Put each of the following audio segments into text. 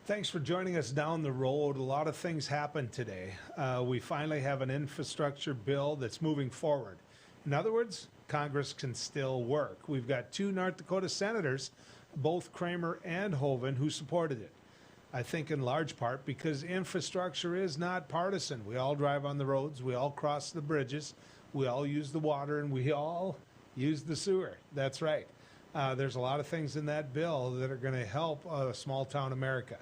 Thanks for joining us down the road. A lot of things happened today. We finally have an infrastructure bill that's moving forward. In other words, Congress can still work. We've got two North Dakota senators, both Kramer and Hoeven, who supported it. I think in large part because infrastructure is not partisan. We all drive on the roads, we all cross the bridges, we all use the water, and we all use the sewer. That's right. There's a lot of things in that bill that are going to help small town America.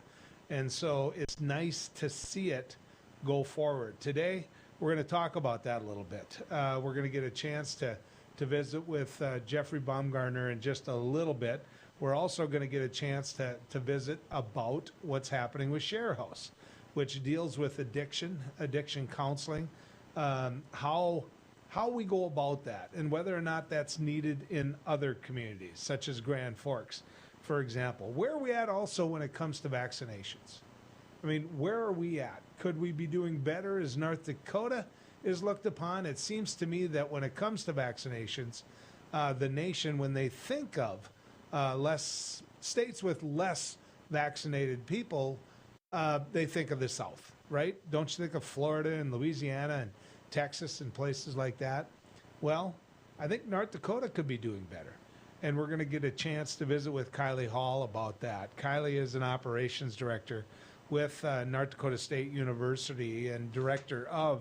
And so it's nice to see it go forward. Today, we're going to talk about that a little bit. We're going to get a chance to visit with Jeffrey Bumgarner in just a little bit. We're also going to get a chance to visit about what's happening with Sharehouse, which deals with addiction counseling, how we go about that, and whether or not that's needed in other communities, such as Grand Forks, for example. Where are we at also when it comes to vaccinations? I mean, where are we at? Could we be doing better as North Dakota is looked upon? It seems to me that when it comes to vaccinations, the nation, when they think of less states with less vaccinated people, they think of the South, right? Don't you think of Florida and Louisiana and Texas and places like that? Well, I think North Dakota could be doing better. And we're going to get a chance to visit with Kylie Hall about that. Kylie is an operations director with North Dakota State University and director of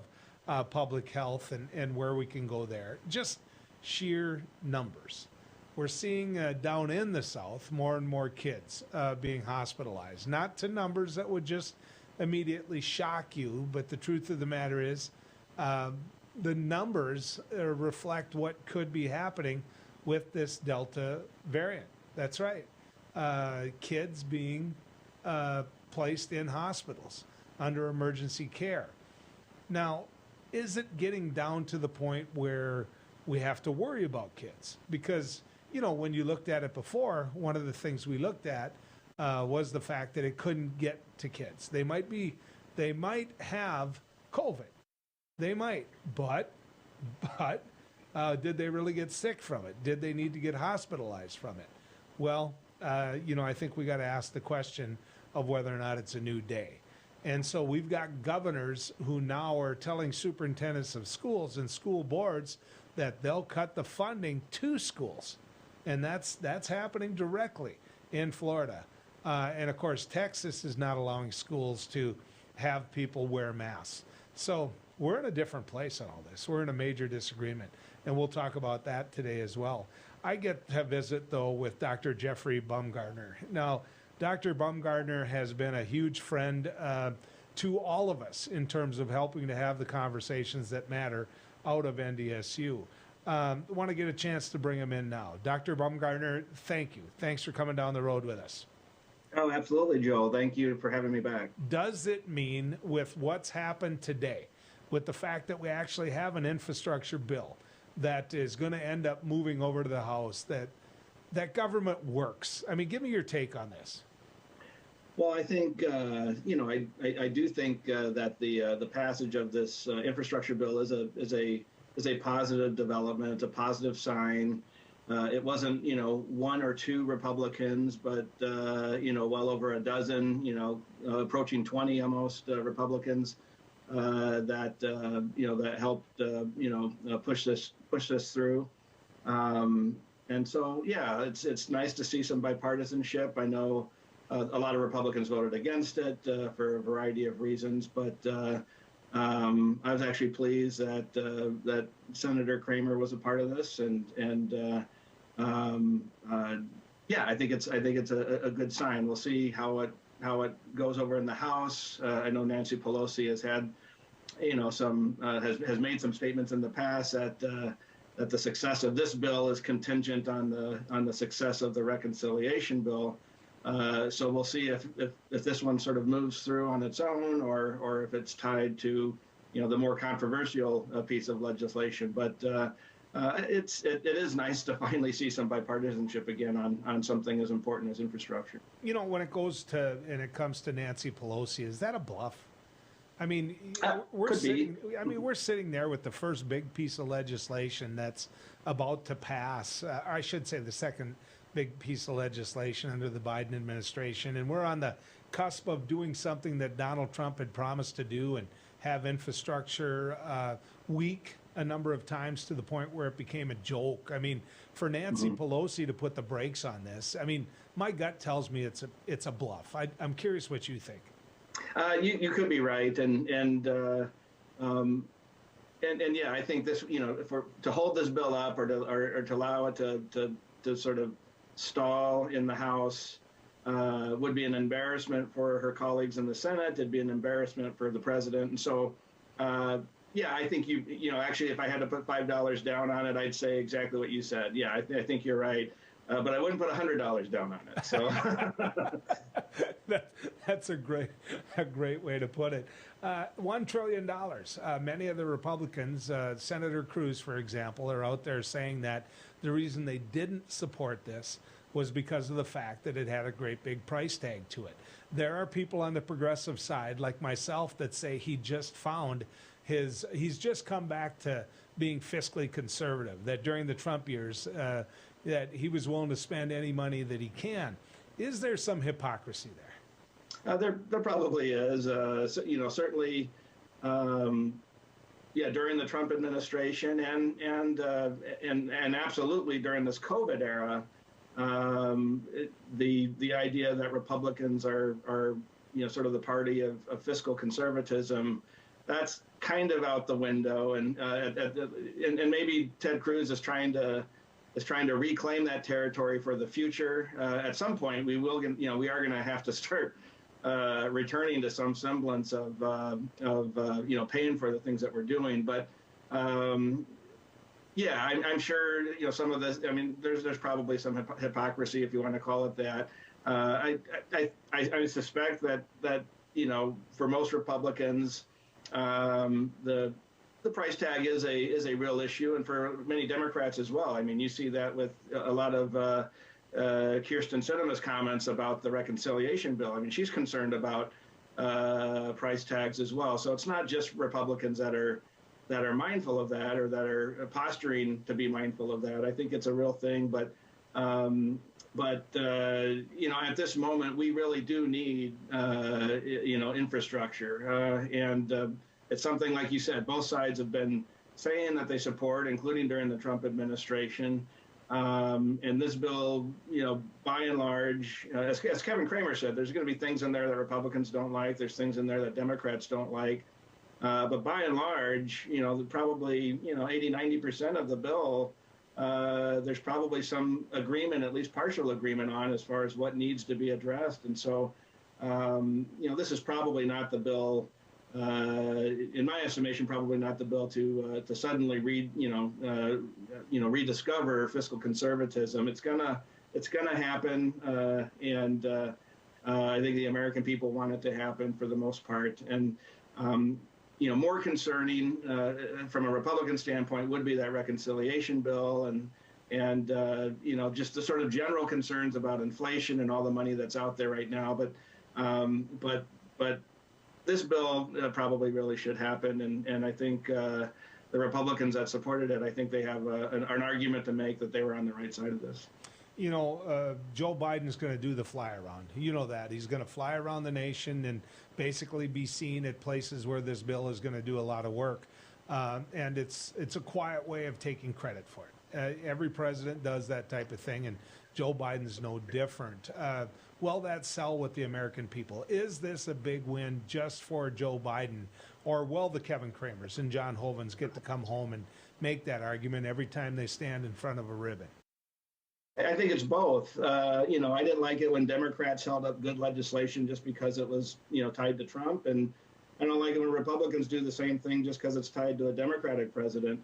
public health and where we can go there. Just sheer numbers. We're seeing down in the South more and more kids being hospitalized. Not to numbers that would just immediately shock you, but the truth of the matter is the numbers reflect what could be happening with this Delta variant. That's right. Kids being placed in hospitals under emergency care. Now, is it getting down to the point where we have to worry about kids? Because, you know, when you looked at it before, one of the things we looked at was the fact that it couldn't get to kids. They might have COVID. They might, but did they really get sick from it? Did they need to get hospitalized from it? Well, I think we got to ask the question of whether or not it's a new day. And so we've got governors who now are telling superintendents of schools and school boards that they'll cut the funding to schools. And that's happening directly in Florida. And of course, Texas is not allowing schools to have people wear masks. So we're in a different place on all this. We're in a major disagreement. And we'll talk about that today as well. I get to visit, though, with Dr. Jeffrey Bumgarner. Now, Dr. Bumgarner has been a huge friend to all of us in terms of helping to have the conversations that matter out of NDSU. I want to get a chance to bring him in now. Dr. Bumgarner, thank you. Thanks for coming down the road with us. Oh, absolutely, Joel. Thank you for having me back. Does it mean, with what's happened today, with the fact that we actually have an infrastructure bill that is going to end up moving over to the House, that government works? I mean, give me your take on this. Well, I think, I do think that the passage of this infrastructure bill is a positive development, a positive sign. It wasn't, one or two Republicans, but, well over a dozen, approaching 20 almost Republicans that helped push this through. And so, yeah, it's nice to see some bipartisanship. I know a lot of Republicans voted against it for a variety of reasons, but I was actually pleased that Senator Kramer was a part of this, and I think it's a good sign. We'll see how it goes over in the House. I know Nancy Pelosi has had, has made some statements in the past that the success of this bill is contingent on the success of the reconciliation bill. So we'll see if this one sort of moves through on its own, or if it's tied to, the more controversial piece of legislation. But it is nice to finally see some bipartisanship again on something as important as infrastructure. When it comes to Nancy Pelosi, is that a bluff? I mean, we're sitting there with the first big piece of legislation that's about to pass. I should say the second big piece of legislation under the Biden administration, and we're on the cusp of doing something that Donald Trump had promised to do and have infrastructure weak a number of times to the point where it became a joke. I mean, for Nancy Pelosi to put the brakes on this, I mean, my gut tells me it's a bluff. I'm curious what you think. You could be right, and yeah, I think this, to hold this bill up or to allow it to sort of stall in the House would be an embarrassment for her colleagues in the Senate. It'd be an embarrassment for the president, and so. Yeah, I think actually, if I had to put $5 down on it, I'd say exactly what you said. Yeah, I think you're right, but I wouldn't put $100 down on it. So that's a great way to put it. $1 trillion. Many of the Republicans, Senator Cruz, for example, are out there saying that the reason they didn't support this was because of the fact that it had a great big price tag to it. There are people on the progressive side, like myself, that say he's just come back to being fiscally conservative, that during the Trump years, that he was willing to spend any money that he can. Is there some hypocrisy there? There probably is. Certainly, during the Trump administration and absolutely during this COVID era, the idea that Republicans are sort of the party of fiscal conservatism, that's kind of out the window, and maybe Ted Cruz is trying to reclaim that territory for the future. At some point, we are going to have to start returning to some semblance of paying for the things that we're doing, but. Yeah, I'm sure some of this. I mean, there's probably some hypocrisy, if you want to call it that. I suspect that for most Republicans, the price tag is a real issue, and for many Democrats as well. I mean, you see that with a lot of Kyrsten Sinema's comments about the reconciliation bill. I mean, she's concerned about price tags as well. So it's not just Republicans that are mindful of that or that are posturing to be mindful of that. I think it's a real thing, but at this moment we really do need infrastructure, and it's something, like you said, both sides have been saying that they support, including during the Trump administration. And this bill, by and large, as Kevin Cramer said, there's going to be things in there that Republicans don't like. There's things in there that Democrats don't like. But by and large, probably 80–90% of the bill, there's probably some agreement, at least partial agreement, on as far as what needs to be addressed. And so, this is probably not the bill, in my estimation, probably not the bill to suddenly rediscover fiscal conservatism. It's gonna happen, and I think the American people want it to happen for the most part. And more concerning from a Republican standpoint would be that reconciliation bill, and just the sort of general concerns about inflation and all the money that's out there right now. But this bill probably really should happen, and I think the Republicans that supported it, I think they have an argument to make that they were on the right side of this. Joe Biden's going to do the fly around. You know that. He's going to fly around the nation and basically be seen at places where this bill is going to do a lot of work. And it's a quiet way of taking credit for it. Every president does that type of thing, and Joe Biden's no different. Will that sell with the American people? Is this a big win just for Joe Biden? Or will the Kevin Cramers and John Hovins get to come home and make that argument every time they stand in front of a ribbon? I think it's both. I didn't like it when Democrats held up good legislation just because it was, tied to Trump. And I don't like it when Republicans do the same thing just because it's tied to a Democratic president.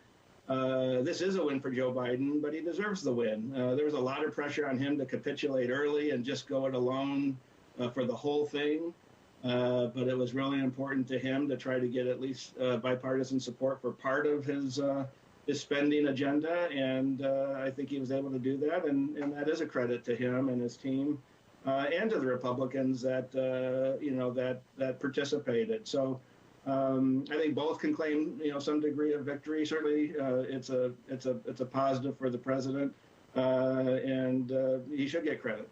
This is a win for Joe Biden, but he deserves the win. There was a lot of pressure on him to capitulate early and just go it alone for the whole thing. But it was really important to him to try to get at least bipartisan support for part of his spending agenda, and I think he was able to do that, and that is a credit to him and his team, and to the Republicans that that participated. So I think both can claim some degree of victory. Certainly, it's a positive for the president, and he should get credit.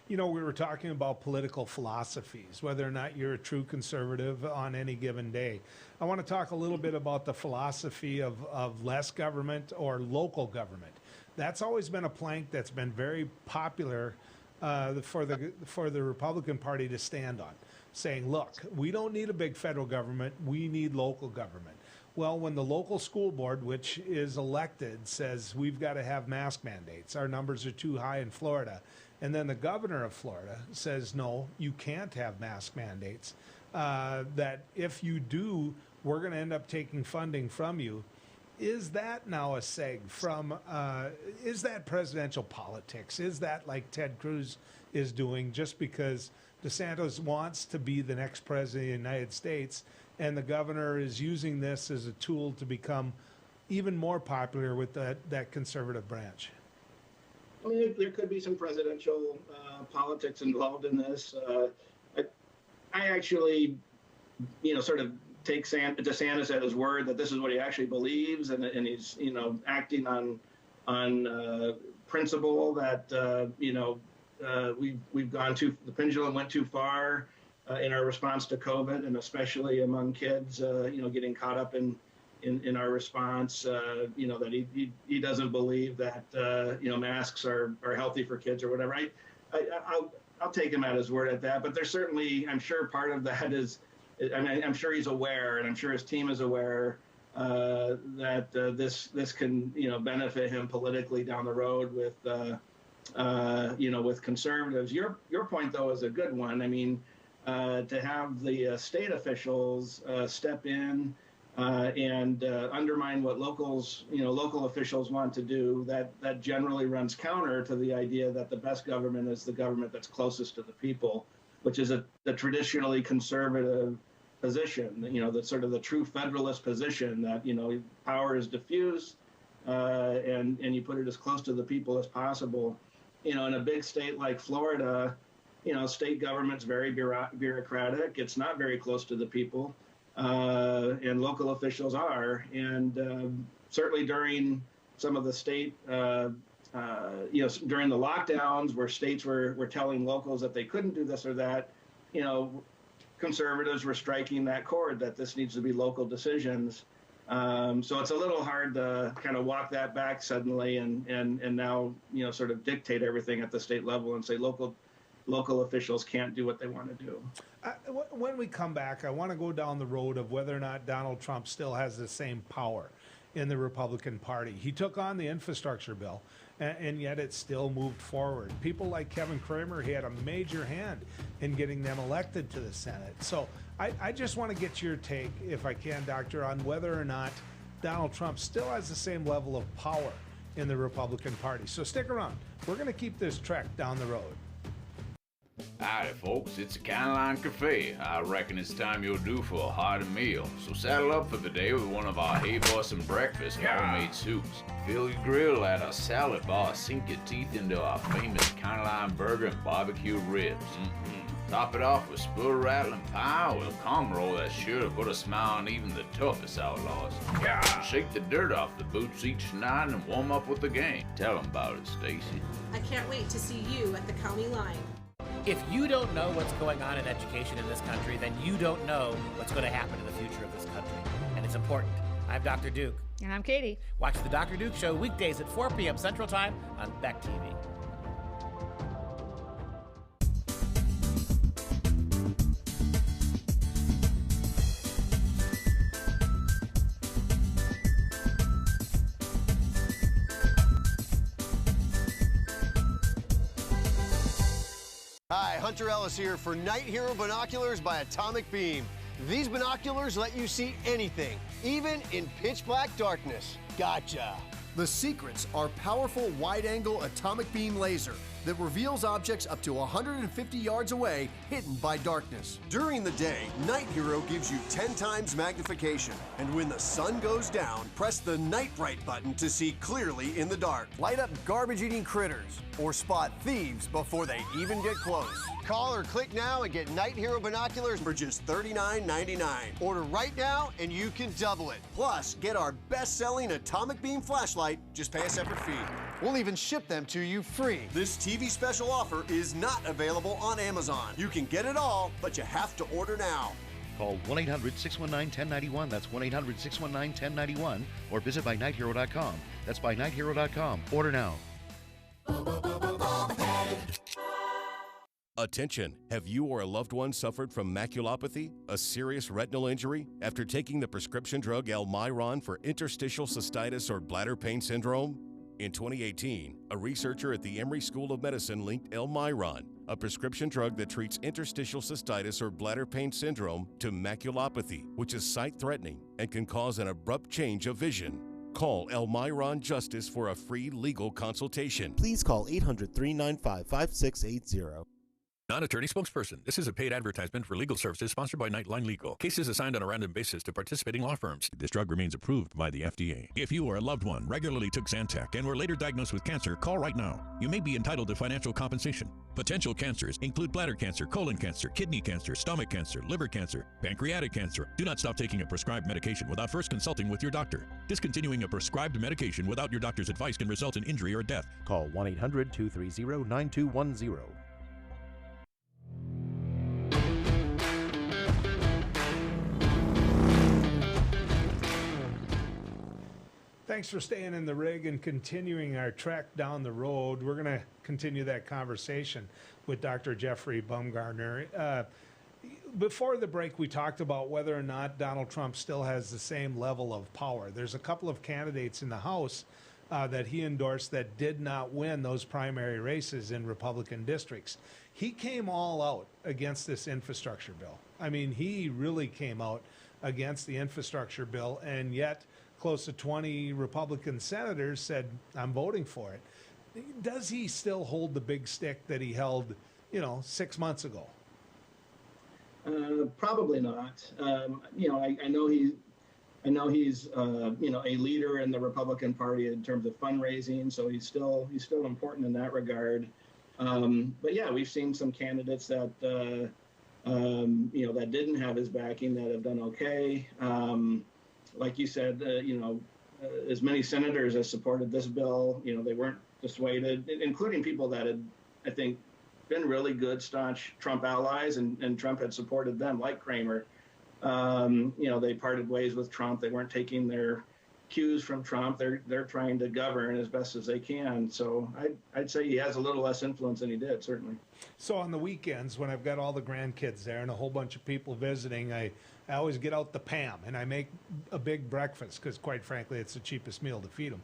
You know, we were talking about political philosophies, whether or not you're a true conservative on any given day. I want to talk a little bit about the philosophy of less government or local government. That's always been a plank that's been very popular for the Republican Party to stand on, saying, look, we don't need a big federal government, we need local government. Well, when the local school board, which is elected, says we've got to have mask mandates, our numbers are too high in Florida, and then the governor of Florida says, no, you can't have mask mandates, that if you do, we're going to end up taking funding from you. Is that now a seg from, is that presidential politics? Is that like Ted Cruz is doing just because DeSantis wants to be the next president of the United States and the governor is using this as a tool to become even more popular with that conservative branch? I mean, there could be some presidential politics involved in this. I actually, sort of take DeSantis at his word that this is what he actually believes, and he's, acting on principle that, we've gone the pendulum went too far in our response to COVID, and especially among kids, getting caught up in our response, that he doesn't believe that, masks are healthy for kids or whatever. I'll take him at his word at that, but there's certainly, I'm sure part of that is, I'm sure he's aware, and I'm sure his team is aware that this can, benefit him politically down the road with, with conservatives. Your point, though, is a good one. I mean, to have the state officials step in and undermine what local officials want to do, that generally runs counter to the idea that the best government is the government that's closest to the people, which is the traditionally conservative position, that's sort of the true federalist position that, power is diffused and you put it as close to the people as possible. In a big state like Florida, state government's very bureaucratic. It's not very close to the people, and local officials are. And certainly during some of the state, during the lockdowns where states were telling locals that they couldn't do this or that, conservatives were striking that chord that this needs to be local decisions. So it's a little hard to kind of walk that back suddenly and now, sort of dictate everything at the state level and say local officials can't do what they want to do. When we come back, I want to go down the road of whether or not Donald Trump still has the same power in the Republican Party. He took on the infrastructure bill, and yet it still moved forward. People like Kevin Cramer, he had a major hand in getting them elected to the Senate. So I just want to get your take, if I can, Doctor, on whether or not Donald Trump still has the same level of power in the Republican Party. So stick around. We're going to keep this trek down the road. Howdy folks, it's a Kylie Cafe. I reckon it's time you're due for a hearty meal. So saddle up for the day with one of our hey-bossing breakfast homemade soups. Fill your grill at our salad bar, sink your teeth into our famous Kylie burger and barbecue ribs. Top it off with spoon-rattling pie with a calm roll that's sure to put a smile on even the toughest outlaws. Shake the dirt off the boots each night and warm up with the gang. Tell them about it, Stacy. I can't wait to see you at the county line. If you don't know what's going on in education in this country, then you don't know what's going to happen in the future of this country. And it's important. I'm Dr. Duke. And I'm Katie. Watch the Dr. Duke Show weekdays at 4 p.m. Central Time on Beck TV. Hi, Hunter Ellis here for Night Hero Binoculars by Atomic Beam. These binoculars let you see anything, even in pitch black darkness. Gotcha. The secrets are powerful wide-angle atomic beam laser that reveals objects up to 150 yards away, hidden by darkness. During the day, Night Hero gives you 10 times magnification. And when the sun goes down, press the Night Bright button to see clearly in the dark. Light up garbage-eating critters or spot thieves before they even get close. Call or click now and get Night Hero binoculars for just $39.99. Order right now and you can double it. Plus, get our best-selling atomic beam flashlight. Just pay a separate fee. We'll even ship them to you free. This TV TV special offer is not available on Amazon. You can get it all, but you have to order now. Call 1-800-619-1091. That's 1-800-619-1091. Or visit BuyNightHero.com. That's BuyNightHero.com. Order now. Attention, have you or a loved one suffered from maculopathy, a serious retinal injury, after taking the prescription drug Almiron for interstitial cystitis or bladder pain syndrome? In 2018, a researcher at the Emory School of Medicine linked Almiron, a prescription drug that treats interstitial cystitis or bladder pain syndrome, to maculopathy, which is sight-threatening and can cause an abrupt change of vision. Call Almiron Justice for a free legal consultation. Please call 800-395-5680. Non-attorney spokesperson. This is a paid advertisement for legal services sponsored by Nightline Legal. Cases assigned on a random basis to participating law firms. This drug remains approved by the FDA. If you or a loved one regularly took Zantac and were later diagnosed with cancer, call right now. You may be entitled to financial compensation. Potential cancers include bladder cancer, colon cancer, kidney cancer, stomach cancer, liver cancer, pancreatic cancer. Do not stop taking a prescribed medication without first consulting with your doctor. Discontinuing a prescribed medication without your doctor's advice can result in injury or death. Call 1-800-230-9210. Thanks for staying in the rig and continuing our trek down the road. We're going to continue that conversation with Dr. Jeffrey Bumgarner. Before the break, we talked about whether or not Donald Trump still has the same level of power. There's a couple of candidates in the House that he endorsed that did not win those primary races in Republican districts. He came all out against this infrastructure bill. I mean, he really came out against the infrastructure bill, and yet close to 20 Republican senators said, I'm voting for it. Does he still hold the big stick that he held, 6 months ago? Probably not. I know he's a leader in the Republican Party in terms of fundraising, so he's still important in that regard. But yeah, we've seen some candidates that that didn't have his backing that have done okay. Like you said, as many senators as supported this bill, they weren't dissuaded, including people that had, I think, been really good, staunch Trump allies, and Trump had supported them, like Kramer. They parted ways with Trump. They weren't taking their cues from Trump. They're trying to govern as best as they can. So I'd say he has a little less influence than he did, certainly. So on the weekends, when I've got all the grandkids there and a whole bunch of people visiting, I always get out the Pam and I make a big breakfast because, quite frankly, it's the cheapest meal to feed them.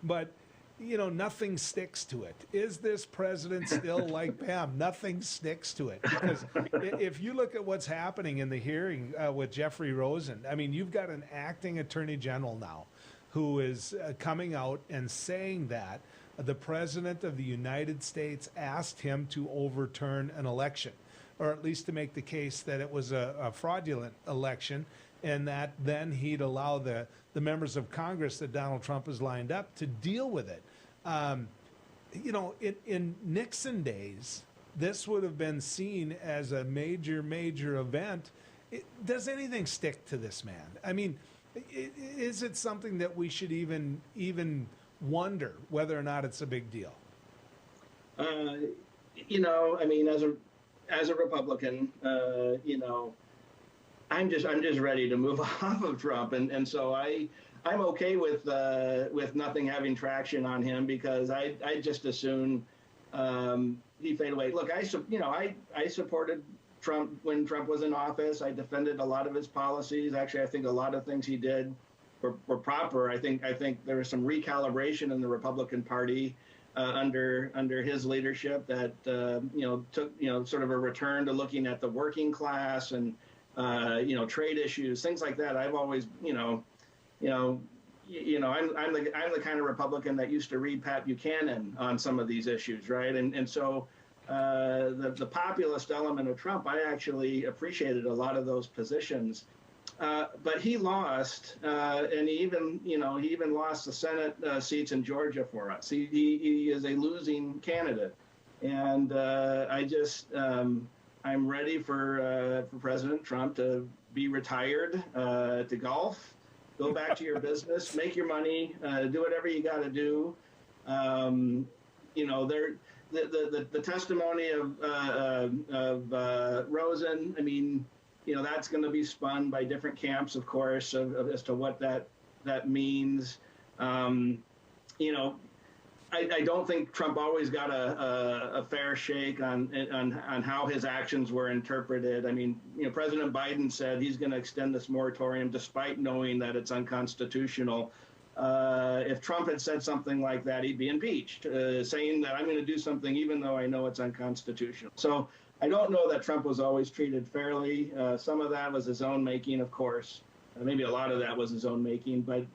But nothing sticks to it. Is this president still like Pam? Nothing sticks to it. Because if you look at what's happening in the hearing with Jeffrey Rosen, I mean, you've got an acting attorney general now who is coming out and saying that the president of the United States asked him to overturn an election, or at least to make the case that it was a fraudulent election, and that then he'd allow the members of Congress that Donald Trump has lined up to deal with it. In Nixon days, this would have been seen as a major event. Does anything stick to this man? I mean, is it something that we should even wonder whether or not it's a big deal? I mean, as a Republican, I'm just ready to move off of Trump, and so I'm okay with nothing having traction on him, because I just assume he fade away. Look, I supported Trump when Trump was in office. I defended a lot of his policies. Actually, I think a lot of things he did were proper. I think there was some recalibration in the Republican Party under his leadership that took sort of a return to looking at the working class and trade issues, things like that. I've always I'm the kind of Republican that used to read Pat Buchanan on some of these issues, right? And so the populist element of Trump, I actually appreciated a lot of those positions. But he lost, and he even lost the Senate seats in Georgia for us. He is a losing candidate, and I'm ready for President Trump to be retired, to golf, go back to your business, make your money, do whatever you got to do. you know, the testimony of Rosen, I mean, you know, that's going to be spun by different camps, of course, as to what that means. You know, I don't think Trump always got a fair shake on how his actions were interpreted. I mean, you know, President Biden said he's going to extend this moratorium despite knowing that it's unconstitutional. If Trump had said something like that, he'd be impeached, saying that I'm going to do something even though I know it's unconstitutional. So I don't know that Trump was always treated fairly. Some of that was his own making, of course. Maybe a lot of that was his own making, but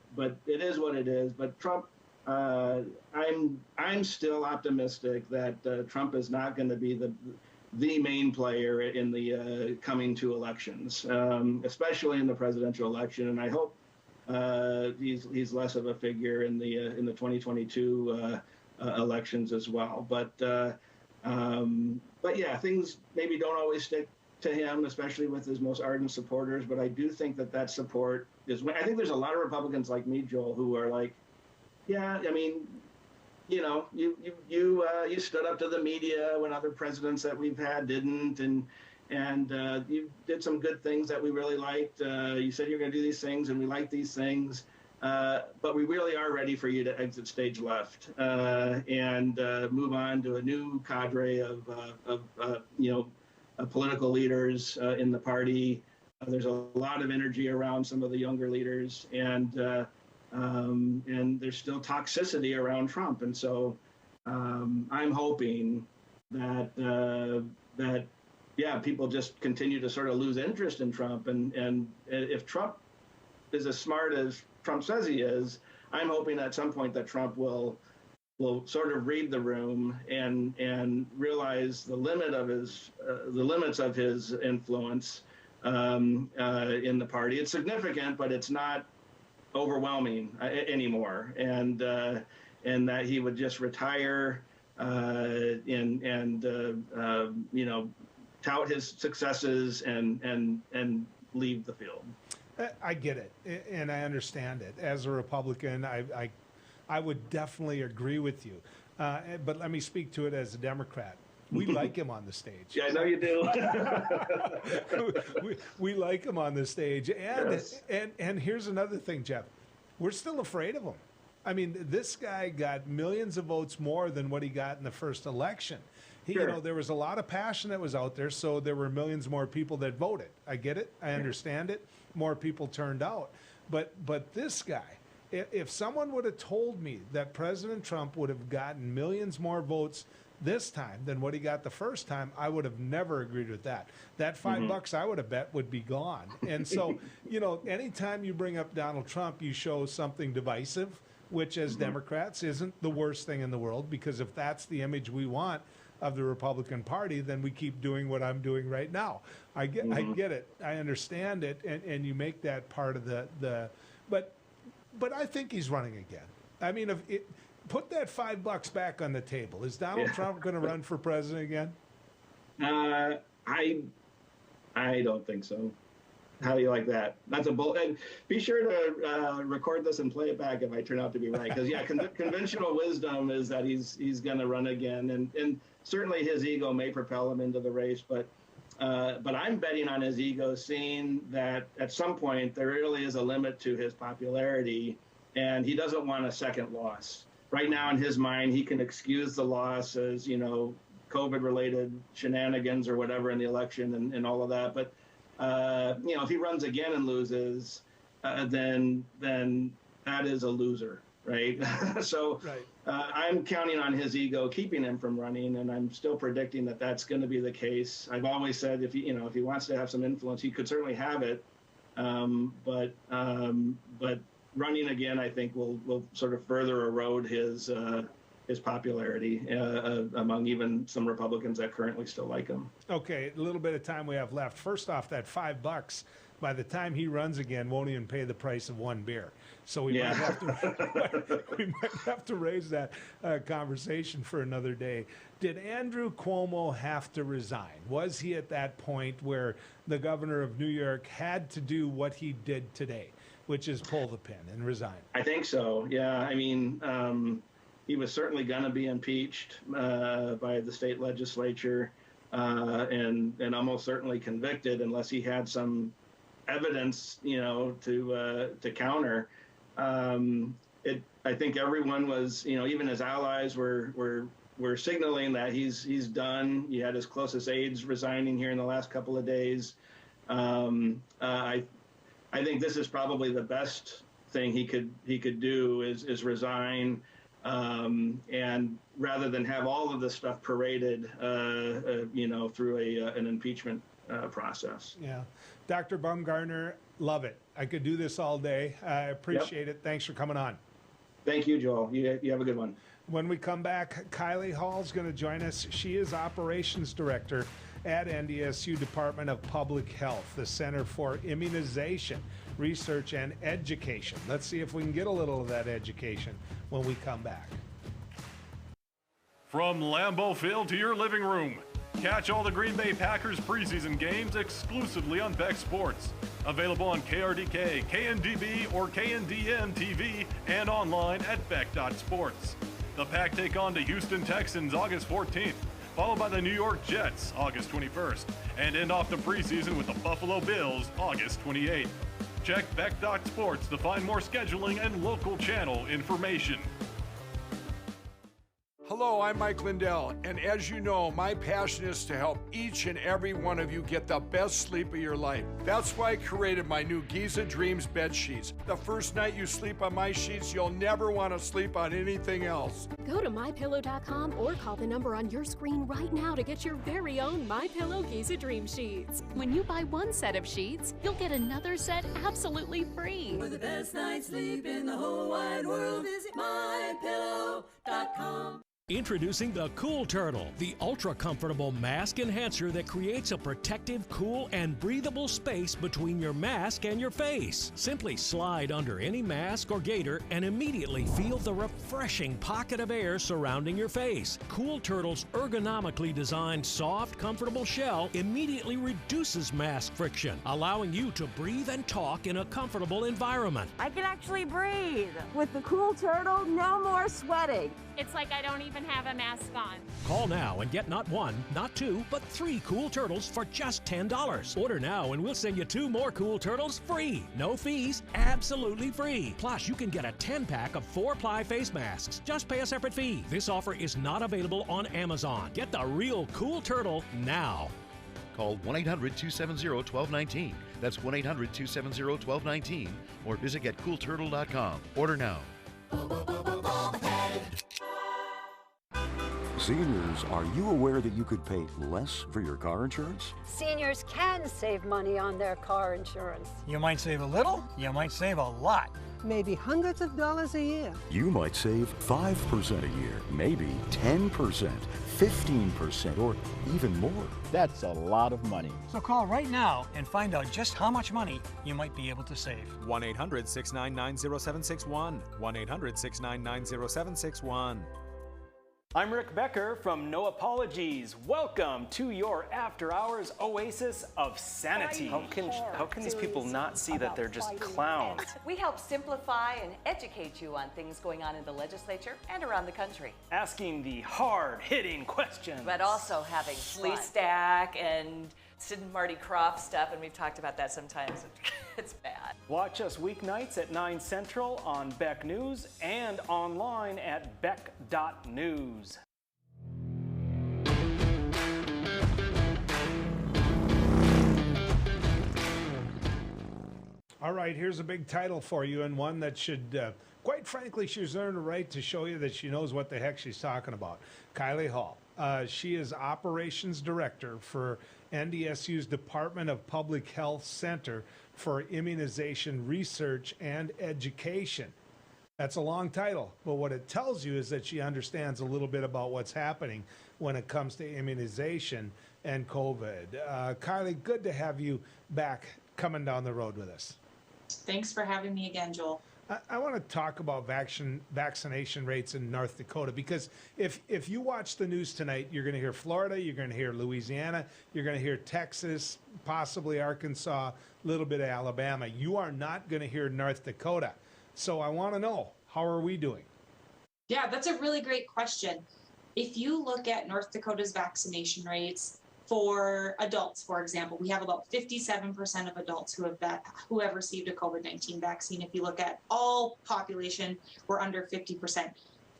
it is what it is. But Trump, I'm still optimistic that Trump is not going to be the main player in the coming two elections, especially in the presidential election. And I hope he's less of a figure in the 2022 elections as well. But yeah, things maybe don't always stick to him, especially with his most ardent supporters. But I do think that support is. I think there's a lot of Republicans like me, Joel, who are like, yeah, I mean, you know, you stood up to the media when other presidents that we've had didn't, and you did some good things that we really liked. You said you're going to do these things, and we like these things, but we really are ready for you to exit stage left and move on to a new cadre of you know, political leaders in the party. There's a lot of energy around some of the younger leaders, and there's still toxicity around Trump. And so I'm hoping that yeah, people just continue to sort of lose interest in Trump. And if Trump is as smart as Trump says he is, I'm hoping at some point that Trump will sort of read the room and realize the limits of his influence in the party. It's significant, but it's not overwhelming anymore, and that he would just retire and you know, tout his successes and leave the field. I get it, and I understand it. As a Republican, I would definitely agree with you. But let me speak to it as a Democrat. We like him on the stage. Yeah, I know you do. we like him on the stage. And, yes. and here's another thing, Jeff. We're still afraid of him. I mean, this guy got millions of votes more than what he got in the first election. Sure. You know, there was a lot of passion that was out there, so there were millions more people that voted. I get it. I understand it. More people turned out. But this guy, if someone would have told me that President Trump would have gotten millions more votes this time than what he got the first time, I would have never agreed with that. That $5 I would have bet would be gone. And so, you know, anytime you bring up Donald Trump, you show something divisive, which as Democrats isn't the worst thing in the world, because if that's the image we want of the Republican Party, then we keep doing what I'm doing right now. I get it. I understand it. And you make that part of but I think he's running again. I mean, put that $5 back on the table. Is Donald Trump going to run for president again? I don't think so. How do you like that? That's a bull. And be sure to record this and play it back if I turn out to be right. Because yeah, conventional wisdom is that he's going to run again, and certainly his ego may propel him into the race. But I'm betting on his ego, seeing that at some point there really is a limit to his popularity, and he doesn't want a second loss. Right now, in his mind, he can excuse the loss as, you know, COVID-related shenanigans or whatever in the election and all of that. But you know, if he runs again and loses, then that is a loser, right? So right. I'm counting on his ego keeping him from running, and I'm still predicting that that's going to be the case. I've always said if he wants to have some influence, he could certainly have it, but running again, I think will sort of further erode his popularity among even some Republicans that currently still like him. Okay, a little bit of time we have left. First off, that $5, by the time he runs again, won't even pay the price of one beer. So we might have to raise that conversation for another day. Did Andrew Cuomo have to resign? Was he at that point where the governor of New York had to do what he did today, which is pull the pin and resign? I think so. Yeah. I mean, he was certainly going to be impeached by the state legislature and almost certainly convicted unless he had some evidence, to counter. I think everyone was, even his allies were signaling that he's done. You had his closest aides resigning here in the last couple of days. I think this is probably the best thing he could do is resign, and rather than have all of this stuff paraded, through an impeachment process. Yeah, Dr. Bumgarner, love it. I could do this all day. I appreciate it. Thanks for coming on. Thank you, Joel. You have a good one. When we come back, Kylie Hall is going to join us. She is Operations Director at NDSU Department of Public Health, the Center for Immunization Research and Education. Let's see if we can get a little of that education when we come back. From Lambeau Field to your living room, catch all the Green Bay Packers preseason games exclusively on Beck Sports. Available on KRDK, KNDB, or KNDN TV and online at Beck.Sports. The Pack take on the Houston Texans August 14th, followed by the New York Jets August 21st, and end off the preseason with the Buffalo Bills August 28th. Check Beck.Sports to find more scheduling and local channel information. Hello, I'm Mike Lindell, and as you know, my passion is to help each and every one of you get the best sleep of your life. That's why I created my new Giza Dreams bed sheets. The first night you sleep on my sheets, you'll never want to sleep on anything else. Go to MyPillow.com or call the number on your screen right now to get your very own MyPillow Giza Dream sheets. When you buy one set of sheets, you'll get another set absolutely free. For the best night's sleep in the whole wide world, visit MyPillow.com. Introducing the Cool Turtle, the ultra-comfortable mask enhancer that creates a protective, cool, and breathable space between your mask and your face. Simply slide under any mask or gaiter and immediately feel the refreshing pocket of air surrounding your face. Cool Turtle's ergonomically designed, soft, comfortable shell immediately reduces mask friction, allowing you to breathe and talk in a comfortable environment. I can actually breathe. With the Cool Turtle, no more sweating. It's like I don't even have a mask on. Call now and get not one, not two, but 3 Cool Turtles for just $10. Order now and we'll send you 2 more Cool Turtles free. No fees, absolutely free. Plus, you can get a 10-pack of 4-ply face masks. Just pay a separate fee. This offer is not available on Amazon. Get the real Cool Turtle now. Call 1-800-270-1219. That's 1-800-270-1219. Or visit getcoolturtle.com. Order now. Seniors, are you aware that you could pay less for your car insurance? Seniors can save money on their car insurance. You might save a little, you might save a lot. Maybe hundreds of dollars a year. You might save 5% a year, maybe 10%, 15%, or even more. That's a lot of money. So call right now and find out just how much money you might be able to save. 1-800-699-0761. 1-800-699-0761. I'm Rick Becker from No Apologies. Welcome to your after hours oasis of sanity. How can these people not see that they're just clowns? We help simplify and educate you on things going on in the legislature and around the country. Asking the hard-hitting questions. But also having fun. Lee Stack and Sid and Marty Croft stuff, and we've talked about that sometimes. It's bad. Watch us weeknights at 9 Central on Beck News and online at beck.news. All right, here's a big title for you, and one that should, quite frankly, she's earned a right to show you that she knows what the heck she's talking about. Kylie Hall. She is Operations Director for NDSU's Department of Public Health Center for Immunization Research and Education. That's a long title, but what it tells you is that she understands a little bit about what's happening when it comes to immunization and COVID. Kylie, good to have you back coming down the road with us. Thanks for having me again, Joel. I want to talk about vaccination rates in North Dakota, because if you watch the news tonight, you're going to hear Florida, you're going to hear Louisiana, you're going to hear Texas, possibly Arkansas, a little bit of Alabama. You are not going to hear North Dakota. So I want to know, how are we doing? Yeah, that's a really great question. If you look at North Dakota's vaccination rates for adults, for example, we have about 57% of adults who have received a COVID-19 vaccine. If you look at all population, we're under 50%.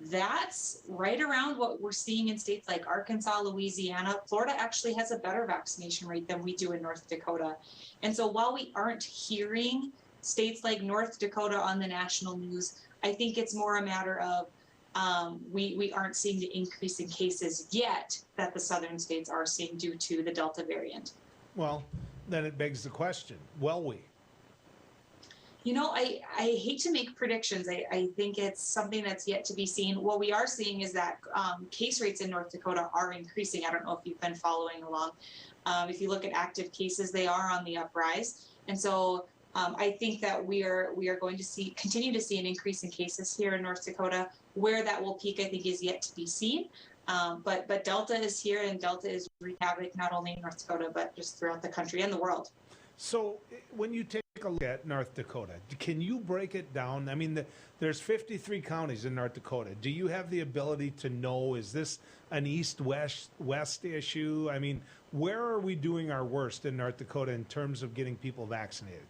That's right around what we're seeing in states like Arkansas, Louisiana. Florida actually has a better vaccination rate than we do in North Dakota. And so while we aren't hearing states like North Dakota on the national news, I think it's more a matter of we aren't seeing the increase in cases yet that the southern states are seeing due to the Delta variant. Well, then it begs the question, will we? You know, I hate to make predictions. I think it's something that's yet to be seen. What we are seeing is that case rates in North Dakota are increasing. I don't know if you've been following along. If you look at active cases, they are on the uprise. And so I think that we are going to continue to see an increase in cases here in North Dakota. Where that will peak, I think, is yet to be seen. But Delta is here, and Delta is wreaking havoc not only in North Dakota, but just throughout the country and the world. So when you take a look at North Dakota, can you break it down? I mean, there's 53 counties in North Dakota. Do you have the ability to know, is this an east-west issue? I mean, where are we doing our worst in North Dakota in terms of getting people vaccinated?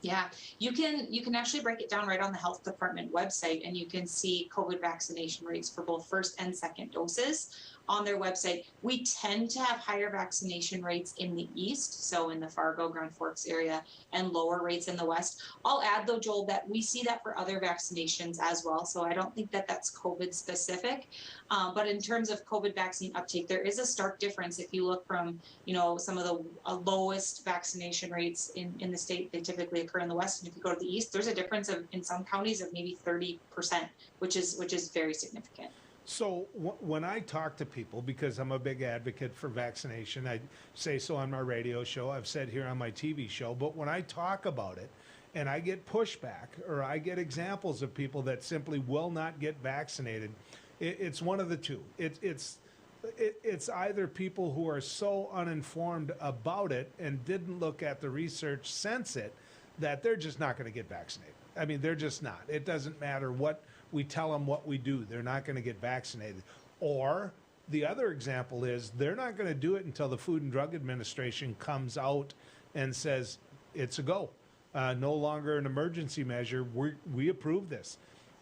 Yeah, you can actually break it down right on the health department website, and you can see COVID vaccination rates for both first and second doses on their website. We tend to have higher vaccination rates in the east, so in the Fargo, Grand Forks area, and lower rates in the west. I'll add, though, Joel, that we see that for other vaccinations as well, so I don't think that that's COVID specific. But in terms of COVID vaccine uptake, there is a stark difference. If you look from, some of the lowest vaccination rates in the state, they typically occur in the west, and if you go to the east, there's a difference in some counties of maybe 30%, which is very significant. So when I talk to people, because I'm a big advocate for vaccination, I say so on my radio show, I've said here on my TV show, but when I talk about it and I get pushback or I get examples of people that simply will not get vaccinated, it's one of the two. It's either people who are so uninformed about it and didn't look at the research since it, that they're just not going to get vaccinated. I mean, they're just not. It doesn't matter what we tell them what we do. They're not going to get vaccinated. Or the other example is they're not going to do it until the Food and Drug Administration comes out and says it's a go. No longer an emergency measure. We approve this.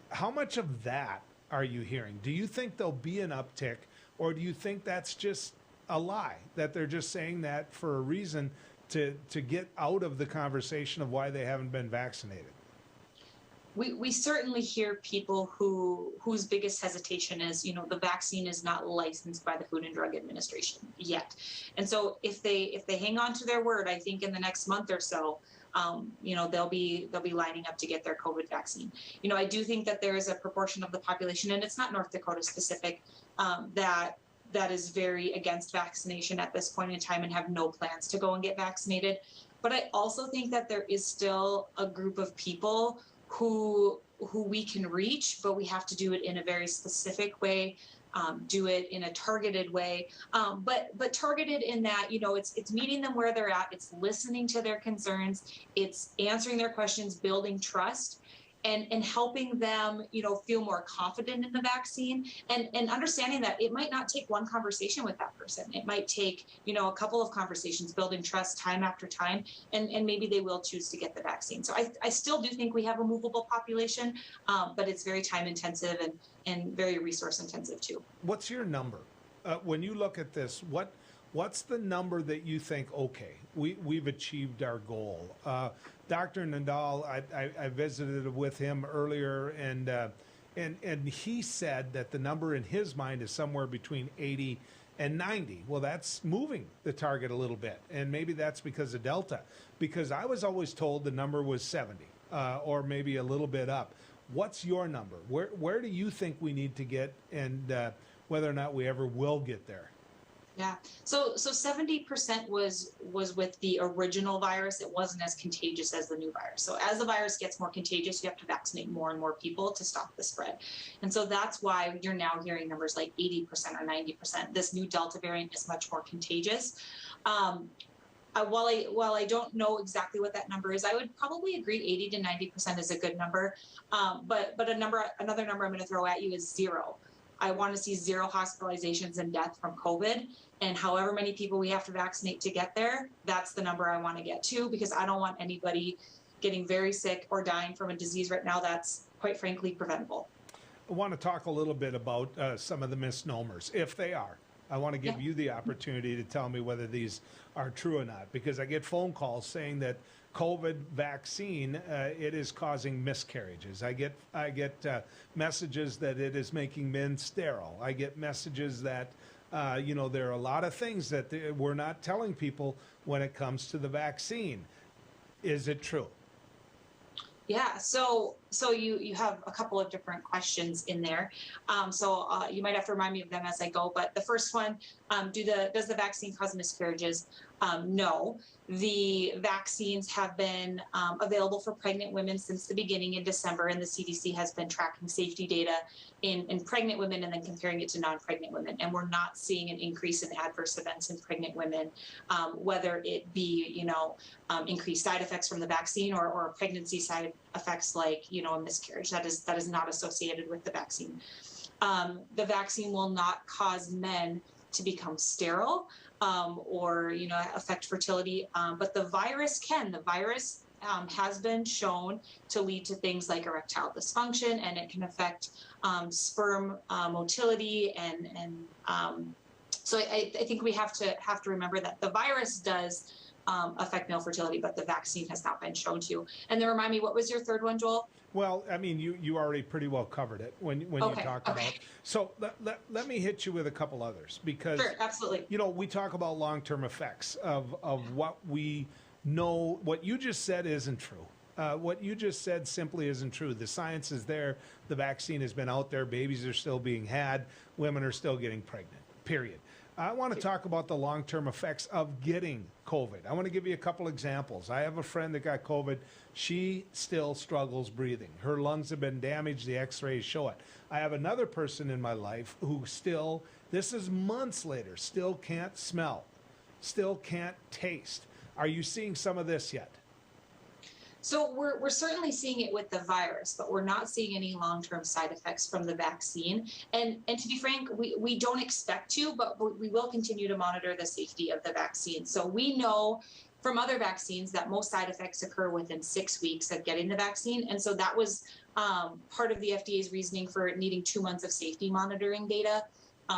How much of that are you hearing? Do you think there'll be an uptick, or do you think that's just a lie, that they're just saying that for a reason to get out of the conversation of why they haven't been vaccinated? We certainly hear people whose biggest hesitation is, the vaccine is not licensed by the Food and Drug Administration yet. And so if they hang on to their word, I think in the next month or so, they'll be lining up to get their COVID vaccine. I do think that there is a proportion of the population, and it's not North Dakota specific, that is very against vaccination at this point in time and have no plans to go and get vaccinated. But I also think that there is still a group of people who we can reach, but we have to do it in a very specific way, do it in a targeted way, but targeted in that, it's meeting them where they're at, it's listening to their concerns, it's answering their questions, building trust, and helping them, feel more confident in the vaccine, and understanding that it might not take one conversation with that person. It might take, a couple of conversations, building trust time after time, and maybe they will choose to get the vaccine. So I still do think we have a movable population, but it's very time intensive and very resource intensive too. What's your number? When you look at this, what's the number that you think, okay, we've achieved our goal? Dr. Nadal, I visited with him earlier, and he said that the number in his mind is somewhere between 80 and 90. Well, that's moving the target a little bit, and maybe that's because of Delta, because I was always told the number was 70 or maybe a little bit up. What's your number? Where do you think we need to get, and whether or not we ever will get there? Yeah, so 70% was with the original virus. It wasn't as contagious as the new virus. So as the virus gets more contagious, you have to vaccinate more and more people to stop the spread. And so that's why you're now hearing numbers like 80% or 90%. This new Delta variant is much more contagious. while I don't know exactly what that number is, I would probably agree 80 to 90% is a good number. But another number I'm going to throw at you is 0. I want to see 0 hospitalizations and death from COVID. And however many people we have to vaccinate to get there, that's the number I want to get to, because I don't want anybody getting very sick or dying from a disease right now that's quite frankly preventable. I want to talk a little bit about some of the misnomers, if they are. I want to give you the opportunity to tell me whether these are true or not, because I get phone calls saying that COVID vaccine, it is causing miscarriages. I get messages that it is making men sterile. I get messages that, there are a lot of things that we're not telling people when it comes to the vaccine. Is it true? Yeah, so you have a couple of different questions in there. You might have to remind me of them as I go. But the first one, does the vaccine cause miscarriages? No. The vaccines have been available for pregnant women since the beginning in December, and the CDC has been tracking safety data in pregnant women and then comparing it to non-pregnant women. And we're not seeing an increase in adverse events in pregnant women, whether it be, increased side effects from the vaccine or pregnancy side effects like, a miscarriage. That is not associated with the vaccine. The vaccine will not cause men to become sterile or affect fertility, but the virus can. The virus has been shown to lead to things like erectile dysfunction, and it can affect sperm motility, and so I think we have to remember that the virus does affect male fertility, but the vaccine has not been shown to. And then remind me, what was your third one, Joel? Well, I mean, you already pretty well covered it when you talked about. So let me hit you with a couple others, because sure, absolutely. We talk about long-term effects of what we know. What you just said isn't true. What you just said simply isn't true. The science is there. The vaccine has been out there. Babies are still being had. Women are still getting pregnant, period. I want to talk about the long-term effects of getting COVID. I want to give you a couple examples. I have a friend that got COVID. She still struggles breathing. Her lungs have been damaged. The x-rays show it. I have another person in my life who still, this is months later, still can't smell, still can't taste. Are you seeing some of this yet? So we're certainly seeing it with the virus, but we're not seeing any long-term side effects from the vaccine. And to be frank, we don't expect to, but we will continue to monitor the safety of the vaccine. So we know from other vaccines that most side effects occur within 6 weeks of getting the vaccine. And so that was part of the FDA's reasoning for needing 2 months of safety monitoring data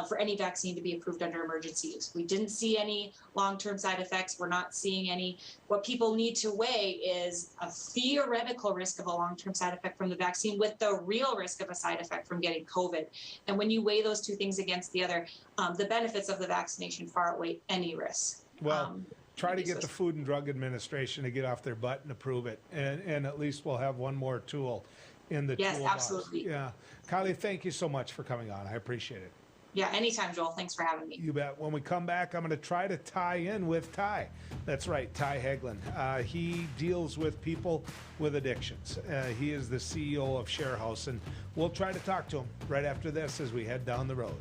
for any vaccine to be approved under emergency use. We didn't see any long-term side effects. We're not seeing any. What people need to weigh is a theoretical risk of a long-term side effect from the vaccine with the real risk of a side effect from getting COVID. And when you weigh those two things against the other, the benefits of the vaccination far outweigh any risk. Well, try to get the Food and Drug Administration to get off their butt and approve it. And at least we'll have one more tool in the toolbox. Yes, absolutely. Yeah. Kylie, thank you so much for coming on. I appreciate it. Yeah, anytime, Joel. Thanks for having me. You bet. When we come back, I'm going to try to tie in with Ty. That's right, Ty Hegland. He deals with people with addictions. He is the CEO of Sharehouse, and we'll try to talk to him right after this as we head down the road.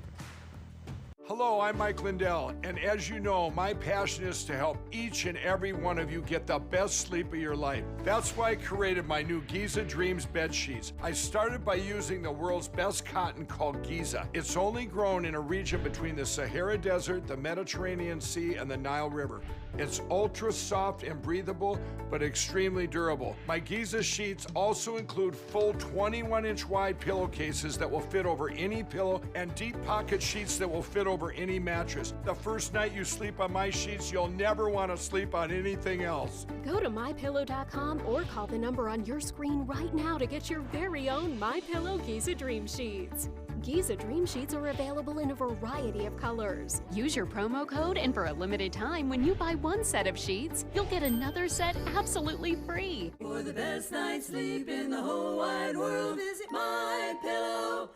Hello, I'm Mike Lindell, and as you know, my passion is to help each and every one of you get the best sleep of your life. That's why I created my new Giza Dreams bed sheets. I started by using the world's best cotton called Giza. It's only grown in a region between the Sahara Desert, the Mediterranean Sea, and the Nile River. It's ultra soft and breathable, but extremely durable. My Giza sheets also include full 21-inch wide pillowcases that will fit over any pillow and deep pocket sheets that will fit over any mattress. The first night you sleep on my sheets, you'll never want to sleep on anything else. Go to MyPillow.com or call the number on your screen right now to get your very own MyPillow Giza Dream Sheets. Giza Dream Sheets are available in a variety of colors. Use your promo code, and for a limited time, when you buy one set of sheets, you'll get another set absolutely free. For the best night's sleep in the whole wide world, visit MyPillow.com.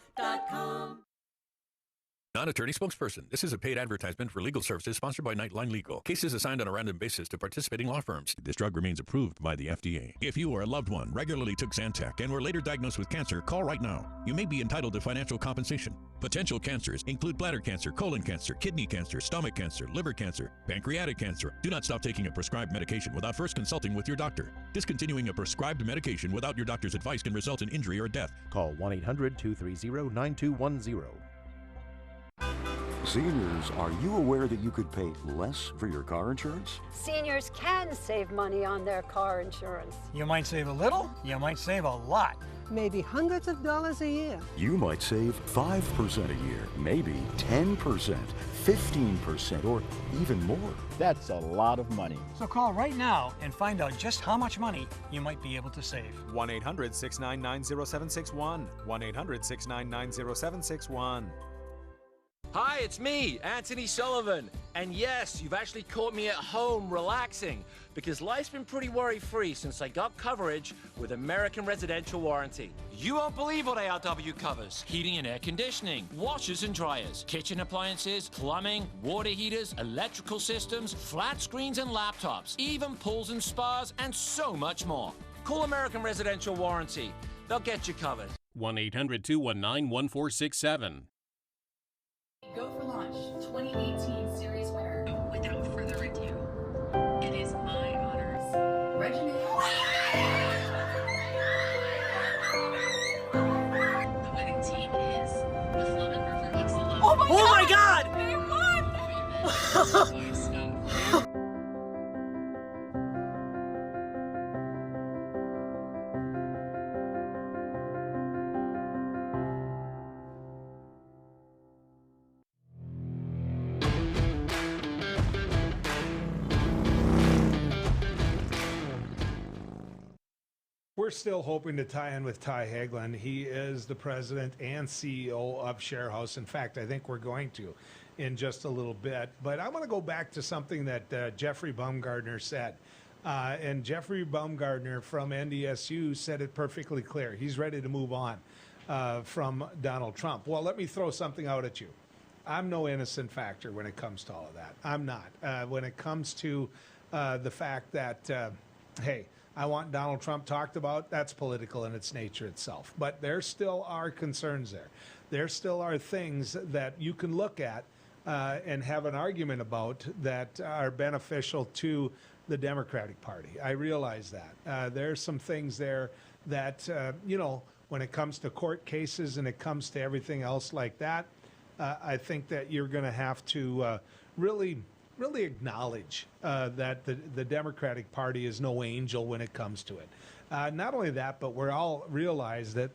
Non-attorney spokesperson. This is a paid advertisement for legal services sponsored by Nightline Legal. Cases assigned on a random basis to participating law firms. This drug remains approved by the FDA. If you or a loved one regularly took Zantac and were later diagnosed with cancer, call right now. You may be entitled to financial compensation. Potential cancers include bladder cancer, colon cancer, kidney cancer, stomach cancer, liver cancer, pancreatic cancer. Do not stop taking a prescribed medication without first consulting with your doctor. Discontinuing a prescribed medication without your doctor's advice can result in injury or death. Call 1-800-230-9210. Seniors, are you aware that you could pay less for your car insurance? Seniors can save money on their car insurance. You might save a little, you might save a lot. Maybe hundreds of dollars a year. You might save 5% a year, maybe 10%, 15%, or even more. That's a lot of money. So call right now and find out just how much money you might be able to save. 1-800-699-0761. 1-800-699-0761. Hi, it's me, Anthony Sullivan. And yes, you've actually caught me at home relaxing because life's been pretty worry-free since I got coverage with American Residential Warranty. You won't believe what ARW covers. Heating and air conditioning, washers and dryers, kitchen appliances, plumbing, water heaters, electrical systems, flat screens and laptops, even pools and spas, and so much more. Call American Residential Warranty. They'll get you covered. 1-800-219-1467. Go for Launch 2018 series winner. Without further ado, it is my honors. Reginae. The winning team is the Flumin River Excellent. Oh my God! They won! We're still hoping to tie in with Ty Hegland. He is the president and CEO of Sharehouse. In fact, I think we're going to in just a little bit. But I want to go back to something that Jeffrey Bumgarner said. And Jeffrey Bumgarner from NDSU said it perfectly clear. He's ready to move on from Donald Trump. Well, let me throw something out at you. I'm no innocent factor when it comes to all of that. I'm not. When it comes to the fact that, hey, I want Donald Trump talked about, that's political in its nature itself. But there still are concerns there. There still are things that you can look at and have an argument about that are beneficial to the Democratic Party. I realize that. There's some things there that, when it comes to court cases and it comes to everything else like that, I think that you're going to have to really acknowledge that the Democratic Party is no angel when it comes to it. Not only that, but we're all realize that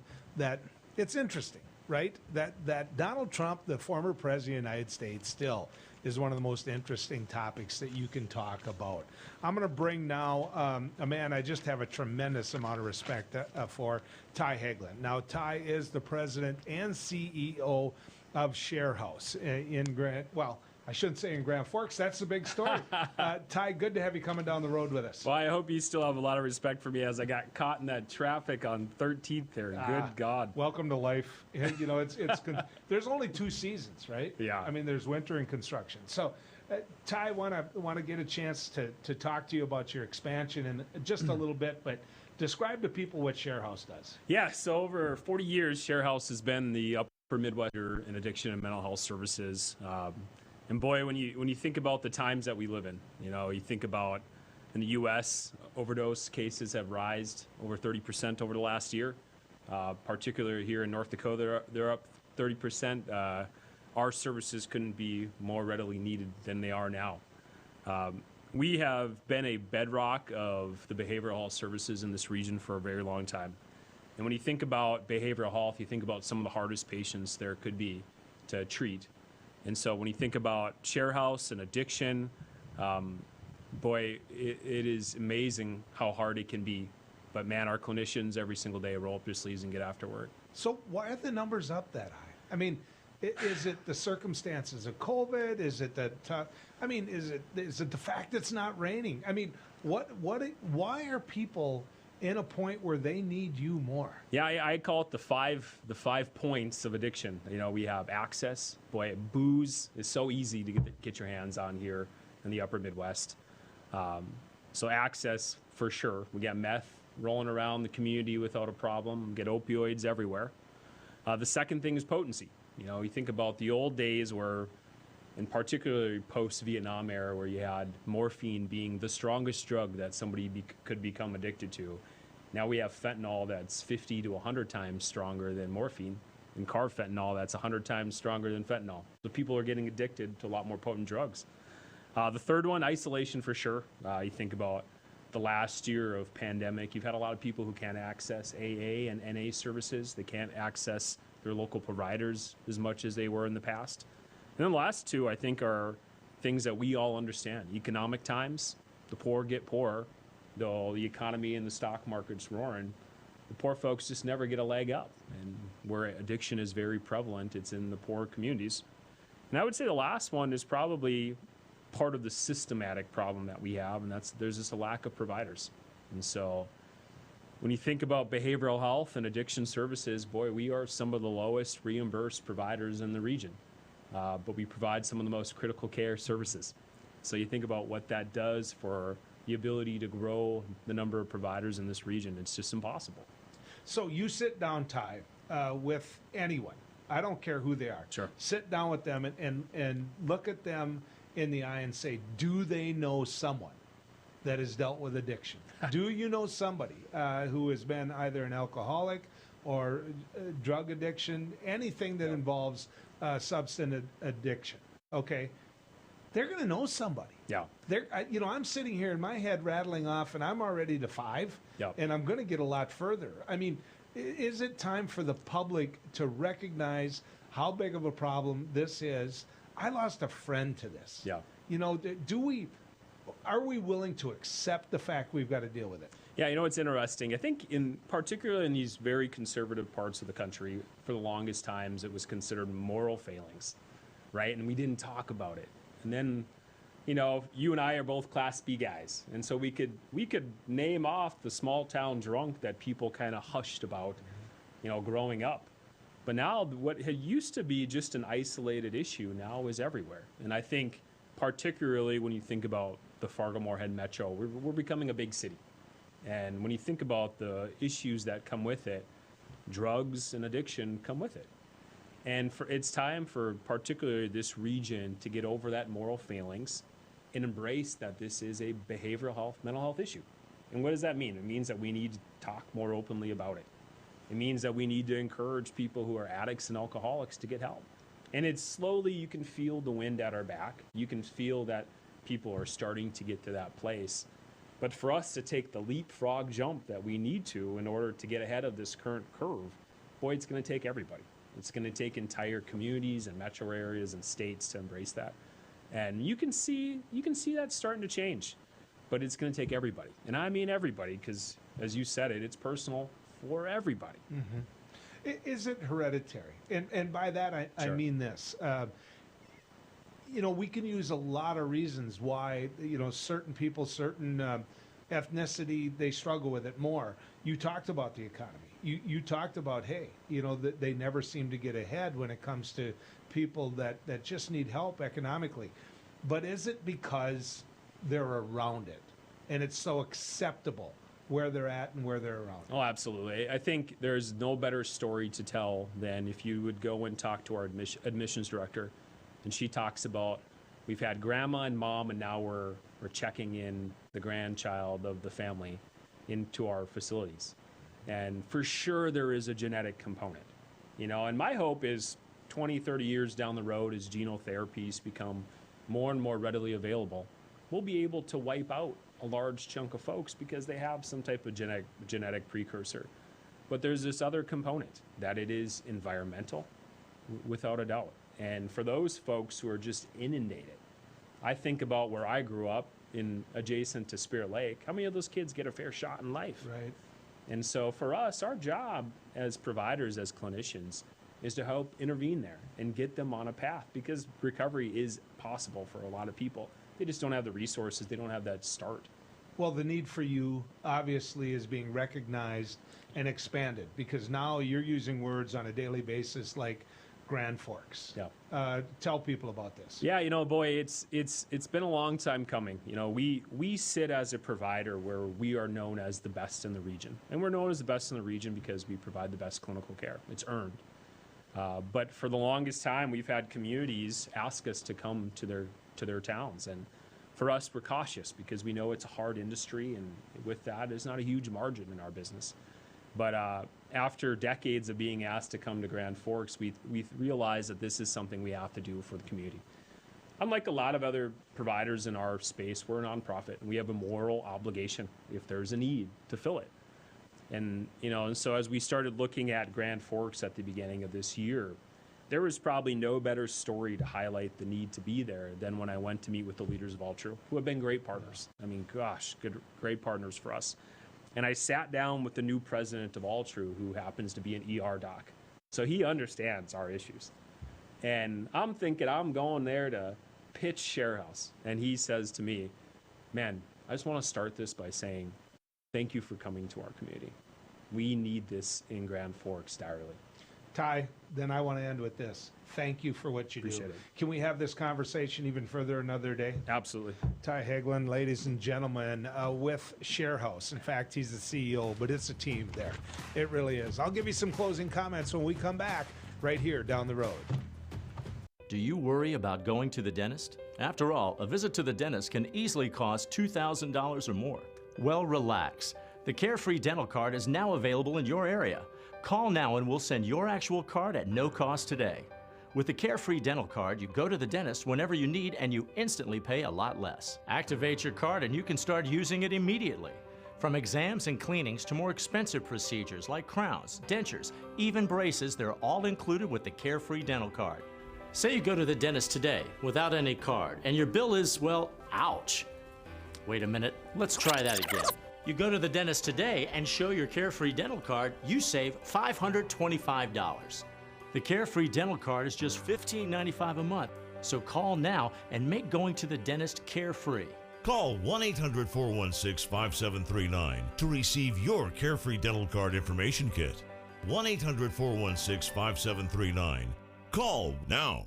it's interesting, right? That Donald Trump, the former president of the United States, still is one of the most interesting topics that you can talk about. I'm going to bring now a man I just have a tremendous amount of respect for, Ty Hegland. Now, Ty is the president and CEO of Sharehouse I shouldn't say in Grand Forks. That's the big story. Ty, good to have you coming down the road with us. Well, I hope you still have a lot of respect for me as I got caught in that traffic on 13th there. Good God. Welcome to life. There's only 2 seasons, right? Yeah. I mean, there's winter and construction. So, Ty, want to get a chance to talk to you about your expansion in just a little bit, but describe to people what Sharehouse does. Yeah, so over 40 years, Sharehouse has been the upper Midwest in addiction and mental health services. And boy, when you think about the times that we live in, you think about in the U.S., overdose cases have risen over 30% over the last year. Particularly here in North Dakota, they're up 30%. Our services couldn't be more readily needed than they are now. We have been a bedrock of the behavioral health services in this region for a very long time. And when you think about behavioral health, you think about some of the hardest patients there could be to treat. And so when you think about Sharehouse and addiction, boy, it is amazing how hard it can be. But man, our clinicians every single day roll up their sleeves and get after work. So why are the numbers up that high? I mean, is it the circumstances of COVID? Is it is it the fact it's not raining? I mean, why are people in a point where they need you more. Yeah, I call it the five points of addiction. You know, we have access. Boy, booze is so easy to get your hands on here in the upper Midwest. So access, for sure. We got meth rolling around the community without a problem. We get opioids everywhere. The second thing is potency. You know, you think about the old days where, in particularly post-Vietnam era, where you had morphine being the strongest drug that somebody could become addicted to. Now we have fentanyl that's 50 to 100 times stronger than morphine, and carfentanil that's 100 times stronger than fentanyl. So people are getting addicted to a lot more potent drugs. The third one, isolation for sure. You think about the last year of pandemic, you've had a lot of people who can't access AA and NA services. They can't access their local providers as much as they were in the past. And then the last two, I think, are things that we all understand. Economic times, the poor get poorer. Though the economy and the stock market's roaring, the poor folks just never get a leg up. And where addiction is very prevalent, it's in the poor communities. And I would say the last one is probably part of the systematic problem that we have, and there's just a lack of providers. And so when you think about behavioral health and addiction services, boy, we are some of the lowest reimbursed providers in the region. But we provide some of the most critical care services. So you think about what that does for the ability to grow the number of providers in this region. It's just impossible. So you sit down, Ty, with anyone. I don't care who they are. Sure. Sit down with them and look at them in the eye and say, do they know someone that has dealt with addiction? Do you know somebody who has been either an alcoholic or drug addiction, anything that involves substance addiction? Okay. They're going to know somebody. Yeah. I'm sitting here in my head rattling off, and I'm already to 5, and I'm going to get a lot further. I mean, is it time for the public to recognize how big of a problem this is? I lost a friend to this. Yeah. You know, are we willing to accept the fact we've got to deal with it? Yeah, you know, it's interesting. I think particularly in these very conservative parts of the country, for the longest times, it was considered moral failings, right? And we didn't talk about it. And then, you know, you and I are both Class B guys, and so we could name off the small town drunk that people kind of hushed about, you know, growing up. But now what had used to be just an isolated issue now is everywhere. And I think particularly when you think about the Fargo-Moorhead Metro, we're becoming a big city. And when you think about the issues that come with it, drugs and addiction come with it. And it's time for particularly this region to get over that moral failings and embrace that this is a behavioral health, mental health issue. And what does that mean? It means that we need to talk more openly about it. It means that we need to encourage people who are addicts and alcoholics to get help. And it's slowly, you can feel the wind at our back. You can feel that people are starting to get to that place. But for us to take the leapfrog jump that we need to in order to get ahead of this current curve, boy, it's going to take everybody. It's going to take entire communities and metro areas and states to embrace that. And you can see that starting to change. But it's going to take everybody. And I mean everybody, because as you said it's personal for everybody. Mm-hmm. Is it hereditary? And by that, I Sure. mean this. You know, we can use a lot of reasons why, you know, certain people, certain ethnicity, they struggle with it more. You talked about the economy. You talked about, hey, you know, that they never seem to get ahead when it comes to people that just need help economically. But is it because they're around it and it's so acceptable where they're at and where they're around? Oh, absolutely. I think there's no better story to tell than if you would go and talk to our admissions director, and she talks about, we've had grandma and mom, and now we're checking in the grandchild of the family into our facilities. And for sure there is a genetic component, you know, and my hope is 20, 30 years down the road, as genotherapies become more and more readily available, we'll be able to wipe out a large chunk of folks because they have some type of genetic precursor. But there's this other component, that it is environmental, without a doubt. And for those folks who are just inundated, I think about where I grew up adjacent to Spirit Lake. How many of those kids get a fair shot in life? Right. And so for us, our job as providers, as clinicians, is to help intervene there and get them on a path, because recovery is possible for a lot of people. They just don't have the resources. They don't have that start. Well, the need for you obviously is being recognized and expanded, because now you're using words on a daily basis like Grand Forks. Yeah. Tell people about this. Yeah, boy, it's been a long time coming. We sit as a provider where we are known as the best in the region, and we're known as the best in the region because we provide the best clinical care. It's earned. But for the longest time, we've had communities ask us to come to their towns, and for us, we're cautious because we know it's a hard industry, and with that, there's not a huge margin in our business. But after decades of being asked to come to Grand Forks, we realized that this is something we have to do for the community. Unlike a lot of other providers in our space, we're a nonprofit, and we have a moral obligation, if there's a need, to fill it. And so as we started looking at Grand Forks at the beginning of this year, there was probably no better story to highlight the need to be there than when I went to meet with the leaders of Altru, who have been great partners. I mean, gosh, great partners for us. And I sat down with the new president of Altru, who happens to be an ER doc. So he understands our issues. And I'm thinking I'm going there to pitch Sharehouse. And he says to me, man, I just want to start this by saying, thank you for coming to our community. We need this in Grand Forks direly. Ty, then I want to end with this. Thank you for what you Appreciate do. it. Can we have this conversation even further another day? Absolutely. Ty Hegland, ladies and gentlemen, with Sharehouse. In fact, he's the CEO, but it's a team there. It really is. I'll give you some closing comments when we come back right here down the road. Do you worry about going to the dentist? After all, a visit to the dentist can easily cost $2,000 or more. Well, relax. The Carefree Dental Card is now available in your area. Call now and we'll send your actual card at no cost today. With the Carefree Dental Card, you go to the dentist whenever you need and you instantly pay a lot less. Activate your card and you can start using it immediately. From exams and cleanings to more expensive procedures like crowns, dentures, even braces, they're all included with the Carefree Dental Card. Say you go to the dentist today without any card and your bill is, well, ouch. Wait a minute, let's try that again. You go to the dentist today and show your Carefree Dental Card, you save $525. The Carefree Dental Card is just $15.95 a month, so call now and make going to the dentist carefree. Call 1-800-416-5739 to receive your Carefree Dental Card information kit. 1-800-416-5739. Call now.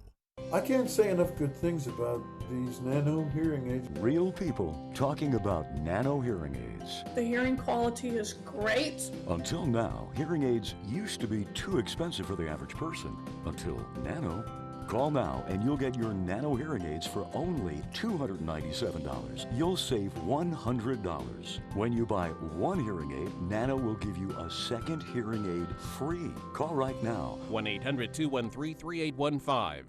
I can't say enough good things about these nano hearing aids. Real people talking about nano hearing aids. The hearing quality is great. Until now, hearing aids used to be too expensive for the average person. Until nano. Call now and you'll get your nano hearing aids for only $297. You'll save $100. When you buy one hearing aid, Nano will give you a second hearing aid free. Call right now. 1-800-213-3815.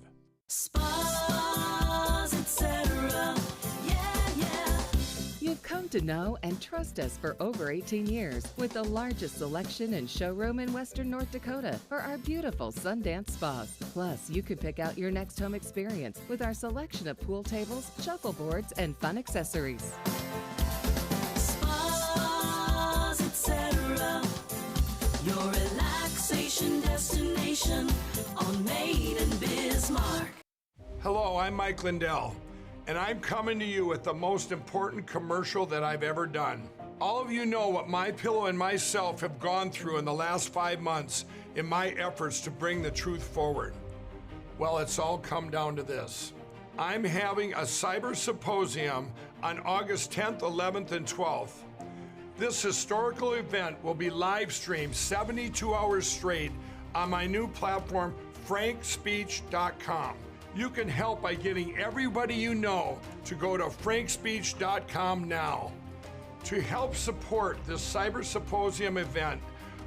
Spas, etc. Yeah. You've come to know and trust us for over 18 years with the largest selection and showroom in Western North Dakota for our beautiful Sundance spas. Plus, you can pick out your next home experience with our selection of pool tables, shuffleboards, and fun accessories. Spas, etc. Your relaxation destination on Main and Bismarck. Hello, I'm Mike Lindell, and I'm coming to you with the most important commercial that I've ever done. All of you know what MyPillow and myself have gone through in the last 5 months in my efforts to bring the truth forward. Well, it's all come down to this. I'm having a cyber symposium on August 10th, 11th, and 12th. This historical event will be live streamed 72 hours straight on my new platform, frankspeech.com. You can help by getting everybody you know to go to frankspeech.com now. To help support this Cyber Symposium event,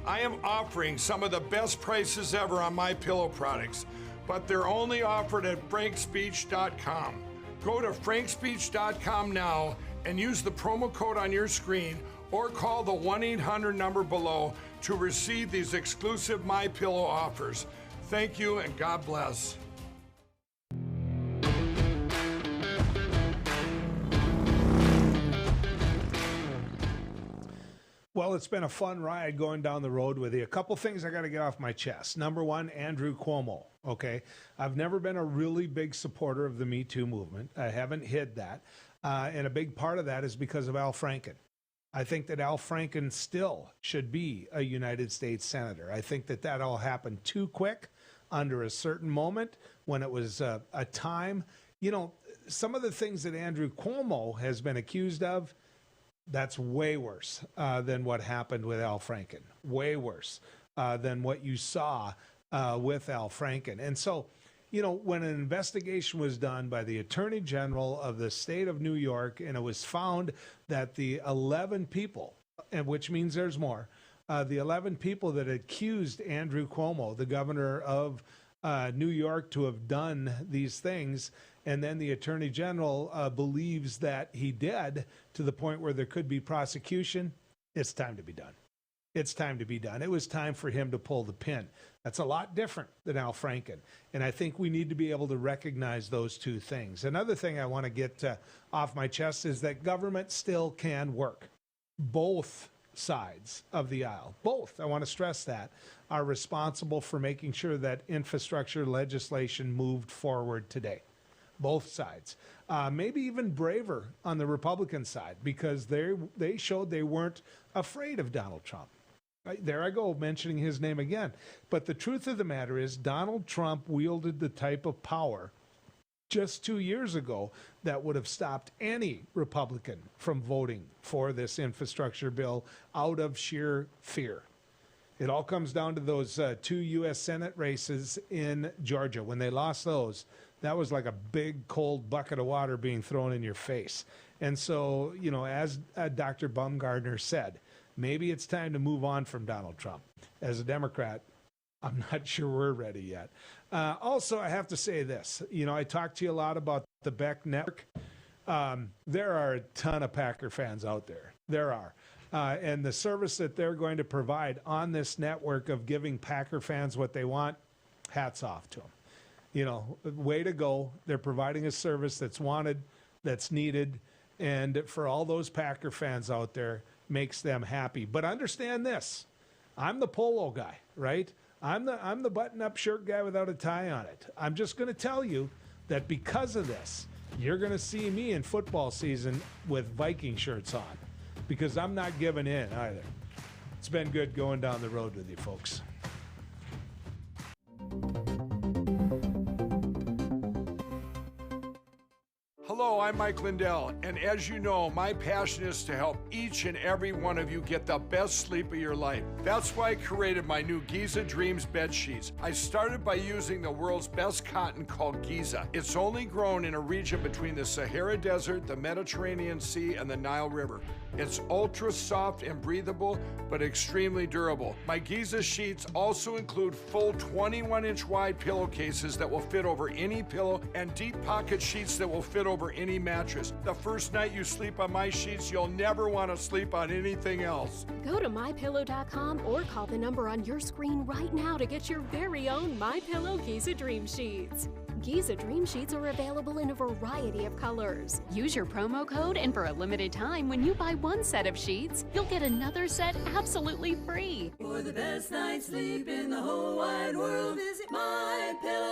I am offering some of the best prices ever on my pillow products, but they're only offered at frankspeech.com. Go to frankspeech.com now and use the promo code on your screen or call the 1-800 number below to receive these exclusive MyPillow offers. Thank you and God bless. Well, it's been a fun ride going down the road with you. A couple things I got to get off my chest. Number one, Andrew Cuomo. Okay, I've never been a really big supporter of the Me Too movement. I haven't hid that. And a big part of that is because of Al Franken. I think that Al Franken still should be a United States Senator. I think that that all happened too quick under a certain moment when it was a time. You know, some of the things that Andrew Cuomo has been accused of, that's way worse than what happened with Al Franken. Way worse than what you saw with Al Franken. And so, you know, when an investigation was done by the Attorney General of the state of New York, and it was found that the 11 people, and which means there's more, the 11 people that accused Andrew Cuomo, the governor of New York, to have done these things, and then the Attorney General believes that he did, to the point where there could be prosecution, it's time to be done. It's time to be done. It was time for him to pull the pin. That's a lot different than Al Franken. And I think we need to be able to recognize those two things. Another thing I want to get off my chest is that government still can work. Both sides of the aisle, both, I want to stress that, are responsible for making sure that infrastructure legislation moved forward today. Both sides. Maybe even braver on the Republican side, because they showed they weren't afraid of Donald Trump. There I go, mentioning his name again. But the truth of the matter is, Donald Trump wielded the type of power just 2 years ago that would have stopped any Republican from voting for this infrastructure bill out of sheer fear. It all comes down to those 2 U.S. Senate races in Georgia. When they lost those, that was like a big cold bucket of water being thrown in your face. And so, you know, as Dr. Bumgarner said, maybe it's time to move on from Donald Trump. As a Democrat, I'm not sure we're ready yet. Also, I have to say this. You know, I talked to you a lot about the Beck Network. There are a ton of Packer fans out there. There are. And the service that they're going to provide on this network of giving Packer fans what they want, hats off to them. You know, way to go. They're providing a service that's wanted, that's needed, and for all those Packer fans out there, makes them happy. But understand this. I'm the polo guy, right? I'm the button-up shirt guy without a tie on it. I'm just going to tell you that because of this, you're going to see me in football season with Viking shirts on, because I'm not giving in either. It's been good going down the road with you folks. Hello, I'm Mike Lindell, and as you know, my passion is to help each and every one of you get the best sleep of your life. That's why I created my new Giza Dreams bed sheets. I started by using the world's best cotton called Giza. It's only grown in a region between the Sahara Desert, the Mediterranean Sea, and the Nile River. It's ultra soft and breathable, but extremely durable. My Giza sheets also include full 21-inch wide pillowcases that will fit over any pillow, and deep pocket sheets that will fit over any mattress. The first night you sleep on my sheets, you'll never want to sleep on anything else. Go to MyPillow.com or call the number on your screen right now to get your very own MyPillow Giza Dream Sheets. Giza Dream Sheets are available in a variety of colors. Use your promo code, and for a limited time, when you buy one set of sheets, you'll get another set absolutely free. For the best night's sleep in the whole wide world, visit MyPillow.